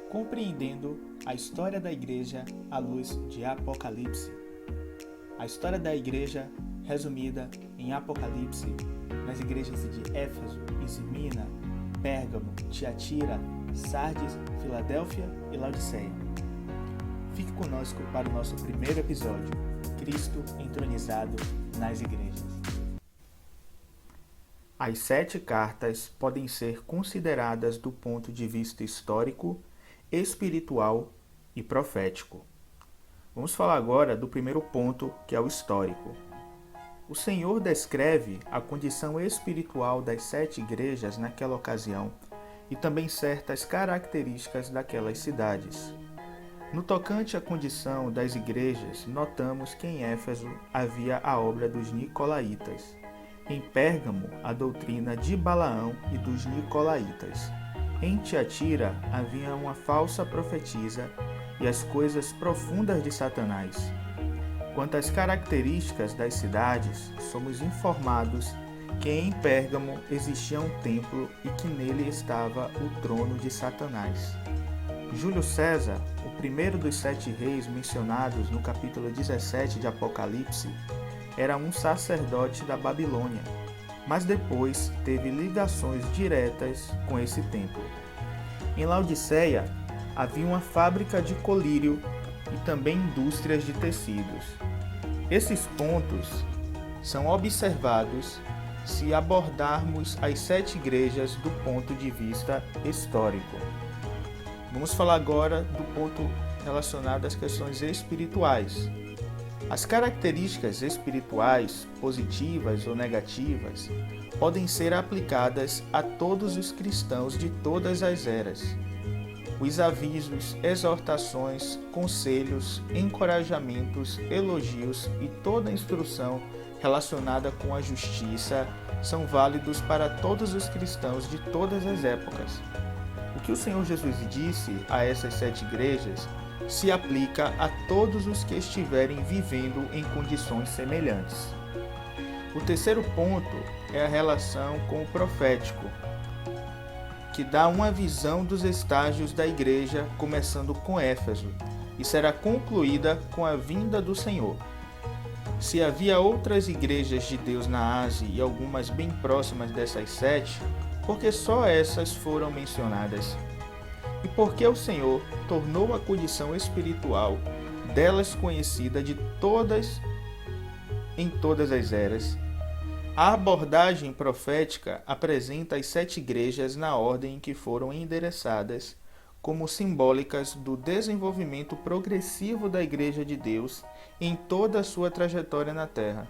compreendendo a história da Igreja à luz de Apocalipse. A história da Igreja resumida em Apocalipse nas igrejas de Éfeso, Esmirna, Pérgamo, Tiatira, Sardes, Filadélfia e Laodiceia. Fique conosco para o nosso primeiro episódio, Cristo entronizado nas igrejas. As 7 cartas podem ser consideradas do ponto de vista histórico, espiritual e profético. Vamos falar agora do primeiro ponto, que é o histórico. O Senhor descreve a condição espiritual das 7 igrejas naquela ocasião e também certas características daquelas cidades. No tocante à condição das igrejas, notamos que em Éfeso havia a obra dos Nicolaítas, em Pérgamo a doutrina de Balaão e dos Nicolaítas. Em Tiatira havia uma falsa profetisa e as coisas profundas de Satanás. Quanto às características das cidades, somos informados que em Pérgamo existia um templo e que nele estava o trono de Satanás. Júlio César, o primeiro dos 7 reis mencionados no capítulo 17 de Apocalipse, era um sacerdote da Babilônia, mas depois teve ligações diretas com esse templo. Em Laodiceia, havia uma fábrica de colírio e também indústrias de tecidos. Esses pontos são observados se abordarmos as 7 igrejas do ponto de vista histórico. Vamos falar agora do ponto relacionado às questões espirituais. As características espirituais, positivas ou negativas, podem ser aplicadas a todos os cristãos de todas as eras. Os avisos, exortações, conselhos, encorajamentos, elogios e toda instrução relacionada com a justiça são válidos para todos os cristãos de todas as épocas. O que o Senhor Jesus disse a essas 7 igrejas se aplica a todos os que estiverem vivendo em condições semelhantes. O terceiro ponto é a relação com o profético, que dá uma visão dos estágios da igreja, começando com Éfeso, e será concluída com a vinda do Senhor. Se havia outras igrejas de Deus na Ásia e algumas bem próximas dessas 7, por que só essas foram mencionadas? E por que o Senhor tornou a condição espiritual delas conhecida de todas em todas as eras? A abordagem profética apresenta as 7 igrejas na ordem em que foram endereçadas, como simbólicas do desenvolvimento progressivo da Igreja de Deus em toda a sua trajetória na Terra.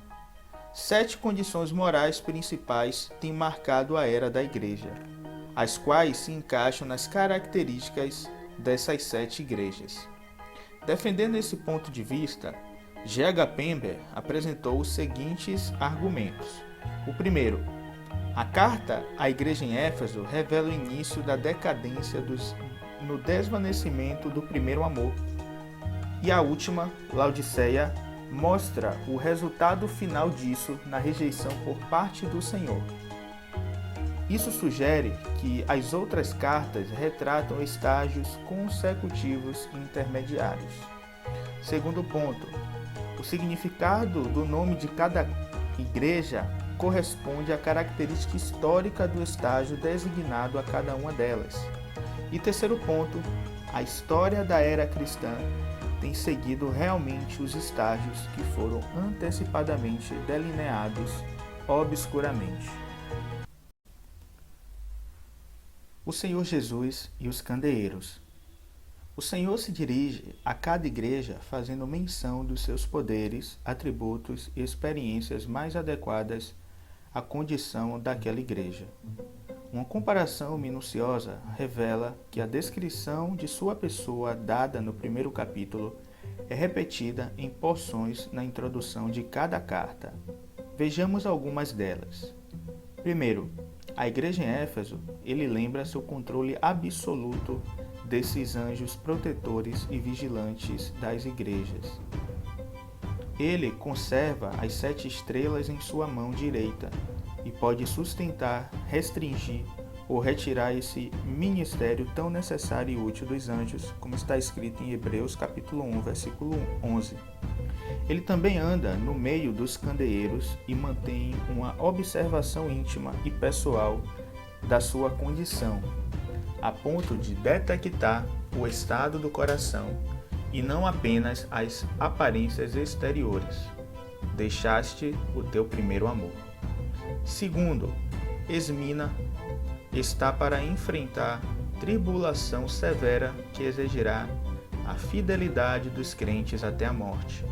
7 condições morais principais têm marcado a era da Igreja, as quais se encaixam nas características dessas 7 igrejas. Defendendo esse ponto de vista, G.H. Pember apresentou os seguintes argumentos. O primeiro, a carta à igreja em Éfeso revela o início da decadência no desvanecimento do primeiro amor. E a última, Laodiceia, mostra o resultado final disso na rejeição por parte do Senhor. Isso sugere que as outras cartas retratam estágios consecutivos e intermediários. Segundo ponto, o significado do nome de cada igreja corresponde à característica histórica do estágio designado a cada uma delas. E terceiro ponto, a história da era cristã tem seguido realmente os estágios que foram antecipadamente delineados obscuramente. O Senhor Jesus e os candeeiros. O Senhor se dirige a cada igreja fazendo menção dos seus poderes, atributos e experiências mais adequadas à condição daquela igreja. Uma comparação minuciosa revela que a descrição de sua pessoa dada no primeiro capítulo é repetida em porções na introdução de cada carta. Vejamos algumas delas. Primeiro, a igreja em Éfeso, ele lembra seu controle absoluto desses anjos protetores e vigilantes das igrejas. Ele conserva as 7 estrelas em sua mão direita e pode sustentar, restringir ou retirar esse ministério tão necessário e útil dos anjos, como está escrito em Hebreus capítulo 1, versículo 11. Ele também anda no meio dos candeeiros e mantém uma observação íntima e pessoal da sua condição, a ponto de detectar o estado do coração e não apenas as aparências exteriores. Deixaste o teu primeiro amor. Segundo, Esmina está para enfrentar tribulação severa que exigirá a fidelidade dos crentes até a morte.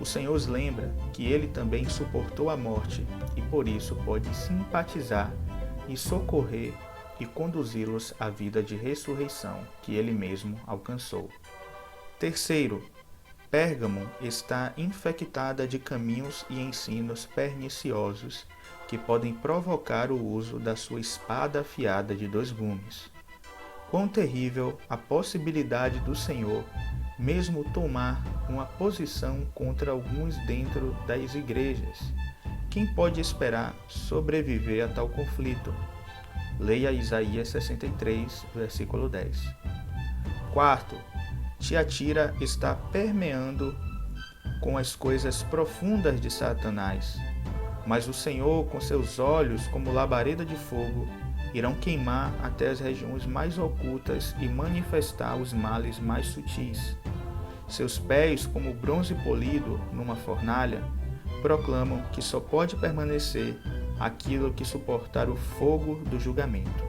O Senhor os lembra que ele também suportou a morte e por isso pode simpatizar e socorrer e conduzi-los à vida de ressurreição que ele mesmo alcançou. Terceiro, Pérgamo está infectada de caminhos e ensinos perniciosos que podem provocar o uso da sua espada afiada de 2 gumes. Quão terrível a possibilidade do Senhor mesmo tomar uma posição contra alguns dentro das igrejas. Quem pode esperar sobreviver a tal conflito? Leia Isaías 63, versículo 10. Quarto, Tiatira está permeando com as coisas profundas de Satanás, mas o Senhor, com seus olhos como labareda de fogo, irão queimar até as regiões mais ocultas e manifestar os males mais sutis. Seus pés, como bronze polido numa fornalha, proclamam que só pode permanecer aquilo que suportar o fogo do julgamento.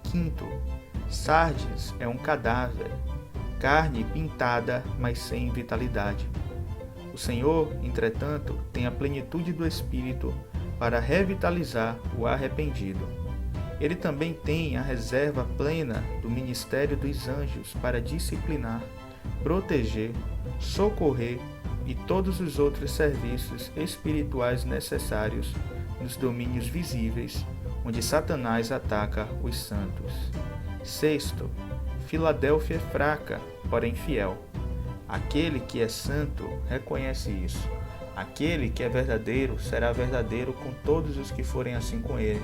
Quinto, Sardes é um cadáver, carne pintada, mas sem vitalidade. O Senhor, entretanto, tem a plenitude do Espírito para revitalizar o arrependido. Ele também tem a reserva plena do ministério dos anjos para disciplinar, proteger, socorrer e todos os outros serviços espirituais necessários nos domínios visíveis, onde Satanás ataca os santos. Sexto, Filadélfia é fraca, porém fiel. Aquele que é santo reconhece isso. Aquele que é verdadeiro será verdadeiro com todos os que forem assim com ele.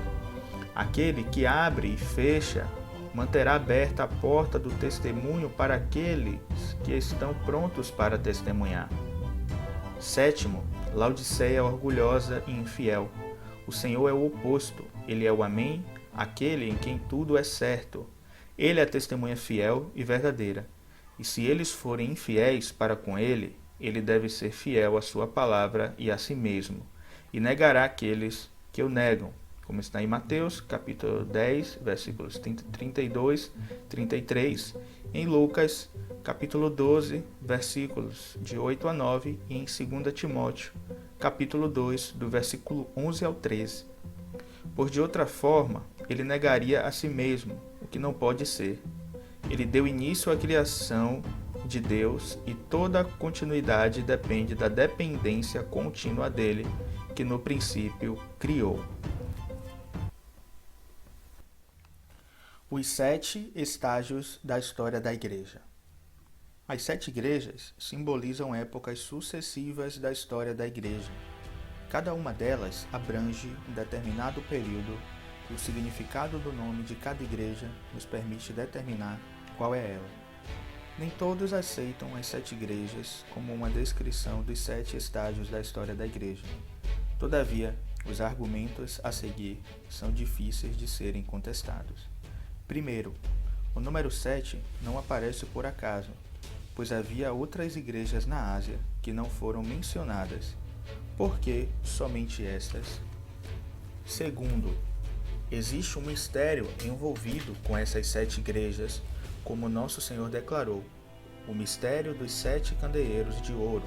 Aquele que abre e fecha manterá aberta a porta do testemunho para aqueles que estão prontos para testemunhar. Sétimo, Laodiceia é orgulhosa e infiel. O Senhor é o oposto, ele é o Amém, aquele em quem tudo é certo. Ele é a testemunha fiel e verdadeira. E se eles forem infiéis para com ele, ele deve ser fiel à sua palavra e a si mesmo, e negará aqueles que o negam, como está em Mateus, capítulo 10, versículos 32, 33, em Lucas, capítulo 12, versículos de 8 a 9, e em 2 Timóteo, capítulo 2, do versículo 11 ao 13. Por de outra forma, ele negaria a si mesmo, o que não pode ser. Ele deu início à criação de Deus e toda a continuidade depende da dependência contínua dele, que no princípio criou. Os 7 estágios da história da Igreja. As 7 igrejas simbolizam épocas sucessivas da história da Igreja. Cada uma delas abrange um determinado período e o significado do nome de cada igreja nos permite determinar qual é ela. Nem todos aceitam as 7 igrejas como uma descrição dos 7 estágios da história da Igreja. Todavia, os argumentos a seguir são difíceis de serem contestados. Primeiro, o número 7 não aparece por acaso, pois havia outras igrejas na Ásia que não foram mencionadas. Por que somente estas? Segundo, existe um mistério envolvido com essas 7 igrejas, como nosso Senhor declarou, o mistério dos 7 candeeiros de ouro,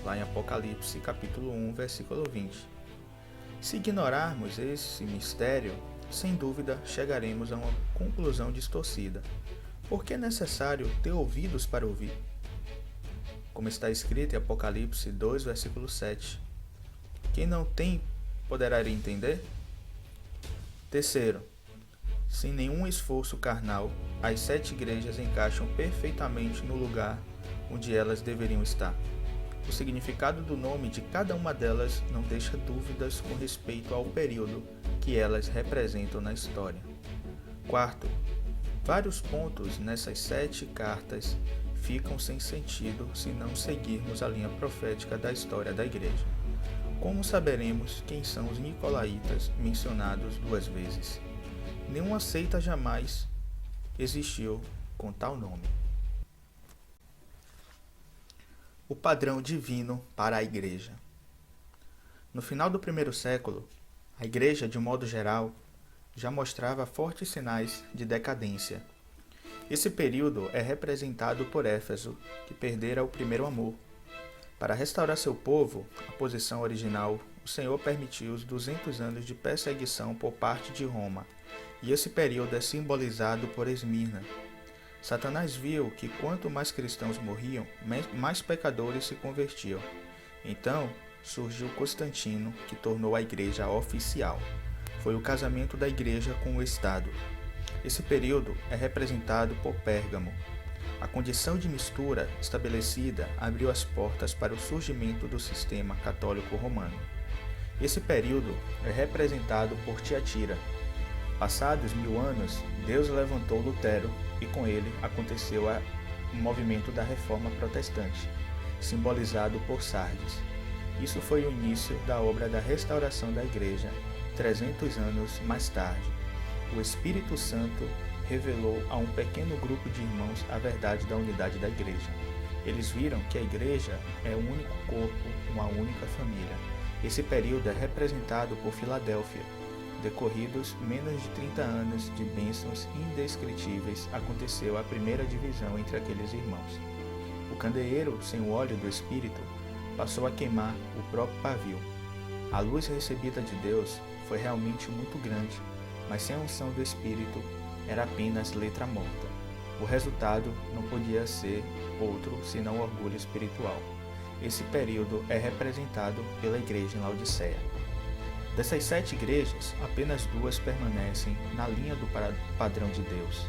lá em Apocalipse capítulo 1, versículo 20. Se ignorarmos esse mistério, sem dúvida chegaremos a uma conclusão distorcida. Por que é necessário ter ouvidos para ouvir? Como está escrito em Apocalipse 2, versículo 7. Quem não tem, poderá entender? Terceiro, sem nenhum esforço carnal, as 7 igrejas encaixam perfeitamente no lugar onde elas deveriam estar. O significado do nome de cada uma delas não deixa dúvidas com respeito ao período que elas representam na história. Quarto, vários pontos nessas 7 cartas ficam sem sentido se não seguirmos a linha profética da história da Igreja. Como saberemos quem são os nicolaítas mencionados 2 vezes? Nenhuma seita jamais existiu com tal nome. O padrão divino para a Igreja. No final do primeiro século, a Igreja, de modo geral, já mostrava fortes sinais de decadência. Esse período é representado por Éfeso, que perdera o primeiro amor. Para restaurar seu povo, a posição original, o Senhor permitiu os 200 anos de perseguição por parte de Roma, e esse período é simbolizado por Esmirna. Satanás viu que quanto mais cristãos morriam, mais pecadores se convertiam. Então, surgiu Constantino, que tornou a igreja oficial. Foi o casamento da igreja com o Estado. Esse período é representado por Pérgamo. A condição de mistura estabelecida abriu as portas para o surgimento do sistema católico romano. Esse período é representado por Tiatira. Passados 1000 anos, Deus levantou Lutero e com ele aconteceu o movimento da Reforma Protestante, simbolizado por Sardes. Isso foi o início da obra da restauração da Igreja, 300 anos mais tarde. O Espírito Santo revelou a um pequeno grupo de irmãos a verdade da unidade da Igreja. Eles viram que a Igreja é um único corpo, uma única família. Esse período é representado por Filadélfia. Decorridos menos de 30 anos de bênçãos indescritíveis, aconteceu a primeira divisão entre aqueles irmãos. O candeeiro, sem o óleo do Espírito, passou a queimar o próprio pavio. A luz recebida de Deus foi realmente muito grande, mas sem a unção do Espírito era apenas letra morta. O resultado não podia ser outro senão orgulho espiritual. Esse período é representado pela igreja em Laodiceia. Dessas 7 igrejas, apenas 2 permanecem na linha do padrão de Deus,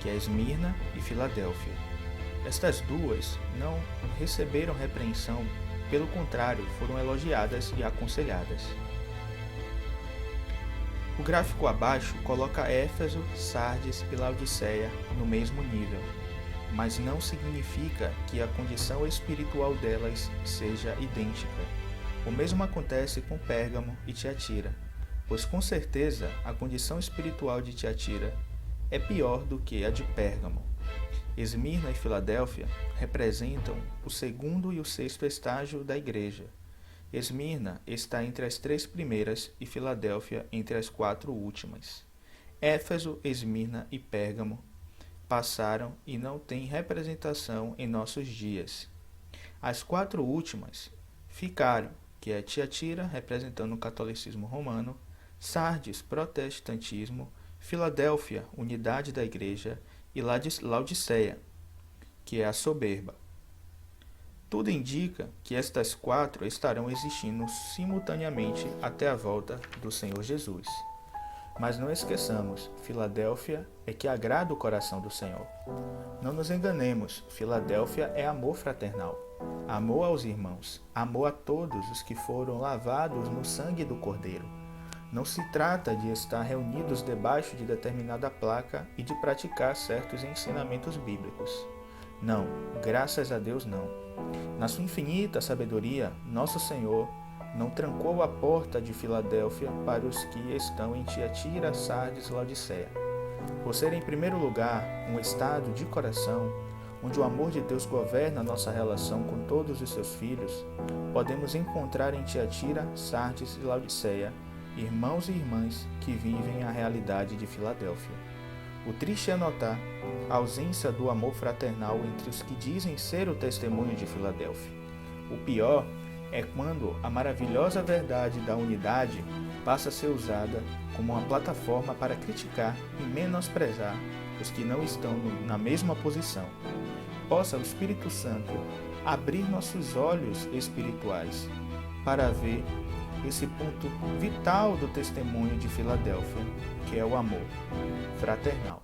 que é Esmirna e Filadélfia. Estas 2 não receberam repreensão, pelo contrário, foram elogiadas e aconselhadas. O gráfico abaixo coloca Éfeso, Sardes e Laodiceia no mesmo nível, mas não significa que a condição espiritual delas seja idêntica. O mesmo acontece com Pérgamo e Tiatira, pois com certeza a condição espiritual de Tiatira é pior do que a de Pérgamo. Esmirna e Filadélfia representam o 2º e o 6º estágio da igreja. Esmirna está entre as 3 primeiras e Filadélfia entre as 4 últimas. Éfeso, Esmirna e Pérgamo passaram e não têm representação em nossos dias. As 4 últimas ficaram, que é Tiatira, representando o catolicismo romano, Sardes, protestantismo, Filadélfia, unidade da igreja, e Laodiceia, que é a soberba. Tudo indica que estas 4 estarão existindo simultaneamente até a volta do Senhor Jesus. Mas não esqueçamos, Filadélfia é que agrada o coração do Senhor. Não nos enganemos, Filadélfia é amor fraternal, amor aos irmãos, amor a todos os que foram lavados no sangue do Cordeiro. Não se trata de estar reunidos debaixo de determinada placa e de praticar certos ensinamentos bíblicos. Não, graças a Deus não. Na sua infinita sabedoria, nosso Senhor não trancou a porta de Filadélfia para os que estão em Tiatira, Sardes e Laodiceia. Por ser, em primeiro lugar, um estado de coração, onde o amor de Deus governa nossa relação com todos os seus filhos, podemos encontrar em Tiatira, Sardes e Laodiceia irmãos e irmãs que vivem a realidade de Filadélfia. O triste é notar a ausência do amor fraternal entre os que dizem ser o testemunho de Filadélfia. O pior é quando a maravilhosa verdade da unidade passa a ser usada como uma plataforma para criticar e menosprezar os que não estão na mesma posição. Possa o Espírito Santo abrir nossos olhos espirituais para ver esse ponto vital do testemunho de Filadélfia, que é o amor fraternal.